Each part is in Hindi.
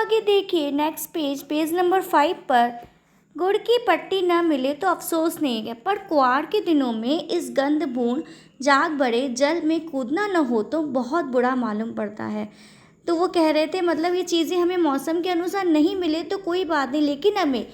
आगे देखिए नेक्स्ट पेज नंबर 5 पर। गुड़ की पट्टी न मिले तो अफसोस नहीं है, पर कुआर के दिनों में इस गंध बूंद जाग बड़े जल में कूदना न हो तो बहुत बुरा मालूम पड़ता है। तो वो कह रहे थे मतलब ये चीज़ें हमें मौसम के अनुसार नहीं मिले तो कोई बात नहीं, लेकिन हमें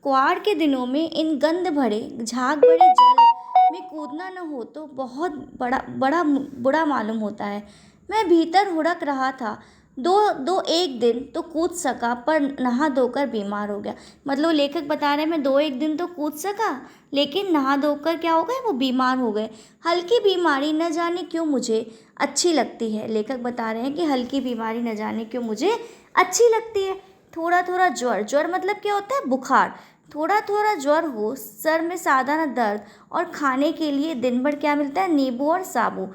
कुआर के दिनों में इन गंध भरे झाग बड़े जल में कूदना न हो तो बहुत बड़ा बड़ा बुरा मालूम होता है। मैं भीतर हुड़क रहा था, दो दो एक दिन तो कूद सका पर नहा धोकर बीमार हो गया। मतलब लेखक बता रहे हैं मैं 2-1 दिन तो कूद सका, लेकिन नहा धोकर क्या हो गए, वो बीमार हो गए। हल्की बीमारी न जाने क्यों मुझे अच्छी लगती है। लेखक बता रहे हैं कि हल्की बीमारी न जाने क्यों मुझे अच्छी लगती है। थोड़ा थोड़ा ज्वर, ज्वर मतलब क्या होता है, बुखार। थोड़ा थोड़ा ज्वर हो, सर में साधारण दर्द और खाने के लिए दिन भर क्या मिलता है, नींबू और साबु।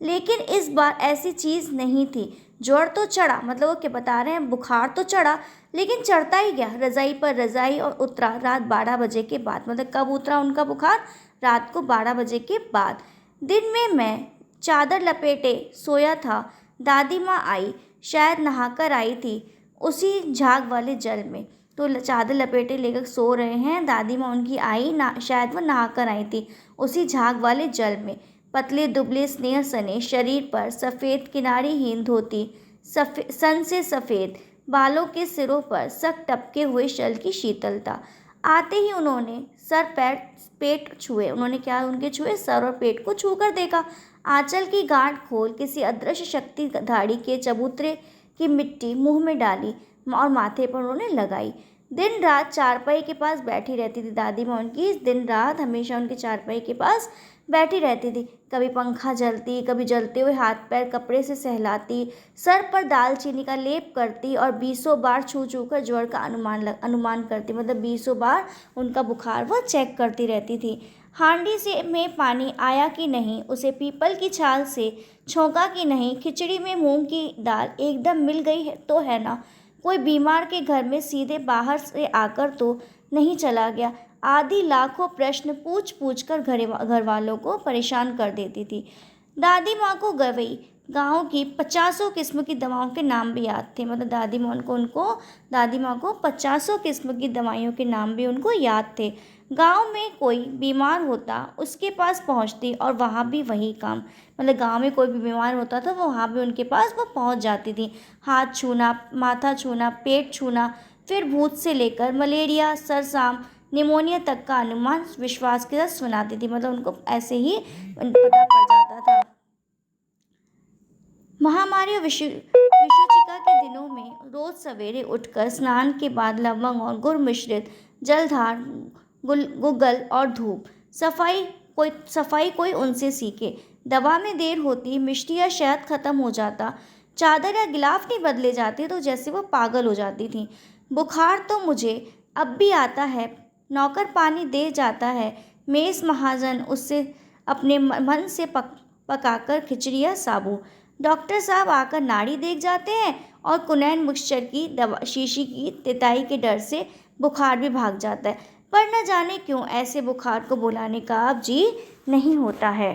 लेकिन इस बार ऐसी चीज़ नहीं थी। ज्वर तो चढ़ा, मतलब वो क्या बता रहे हैं, बुखार तो चढ़ा, लेकिन चढ़ता ही गया रज़ाई पर रज़ाई और उतरा रात 12 बजे के बाद। मतलब कब उतरा उनका बुखार, रात को 12 बजे के बाद। दिन में मैं चादर लपेटे सोया था, दादी माँ आई, शायद नहाकर आई थी उसी झाग वाले जल में। तो चादर लपेटे लेकर सो रहे हैं, दादी माँ उनकी आई ना, शायद वो नहाकर आई थी उसी झाग वाले जल में। पतले दुबले स्नेह सने शरीर पर सफ़ेद किनारीहीन धोती, सन से सफ़ेद बालों के सिरों पर सक टपके हुए शल की शीतलता। आते ही उन्होंने सर पैर पेट छुए, उन्होंने क्या उनके छुए, सर और पेट को छू कर देखा। आंचल की गांठ खोल किसी अदृश्य शक्ति धाड़ी के चबूतरे की मिट्टी मुंह में डाली और माथे पर उन्होंने लगाई। दिन रात चारपाई के पास बैठी रहती थी दादी माँ उनकी, दिन रात हमेशा उनकी चारपाई के पास बैठी रहती थी। कभी पंखा जलती, कभी जलते हुए हाथ पैर कपड़े से सहलाती, सर पर दालचीनी का लेप करती और 20 बार छू छू कर ज्वर का अनुमान करती। मतलब 20 बार उनका बुखार वो चेक करती रहती थी। हांडी से में पानी आया कि नहीं, उसे पीपल की छाल से छोंका कि नहीं, खिचड़ी में मूंग की दाल एकदम मिल गई है तो है ना, कोई बीमार के घर में सीधे बाहर से आकर तो नहीं चला गया, आदि लाखों प्रश्न पूछ पूछ कर घर वालों को परेशान कर देती थी। दादी माँ को गवई गाँव की 50 किस्म की दवाओं के नाम भी याद थे। मतलब दादी माँ को 50 किस्म की दवाइयों के नाम भी उनको याद थे। गांव में कोई बीमार होता उसके पास पहुंचती और वहाँ भी वही काम। मतलब गांव में कोई भी बीमार होता था वो वहाँ भी उनके पास वो पहुँच जाती थी। हाथ छूना, माथा छूना, पेट छूना, फिर भूत से लेकर मलेरिया, सरसाम, निमोनिया तक का अनुमान विश्वास के साथ सुनाती थी। मतलब उनको ऐसे ही पता पड़ जाता था। महामारी और विषुचिका के दिनों में रोज सवेरे उठकर स्नान के बाद लवंग और गुड़ मिश्रित जलधार, गुग्गल और धूप, सफाई कोई उनसे सीखे। दवा में देर होती, मिष्टी या शहद खत्म हो जाता, चादर या गिलाफ नहीं बदले जाते तो जैसे वो पागल हो जाती थी। बुखार तो मुझे अब भी आता है, नौकर पानी दे जाता है, मेस महाजन उससे अपने मन से पकाकर खिचड़ी या साबू, डॉक्टर साहब आकर नाड़ी देख जाते हैं और कुनैन मिक्सचर की दवा शीशी की तिताई के डर से बुखार भी भाग जाता है। पर न जाने क्यों ऐसे बुखार को बुलाने का अब जी नहीं होता है।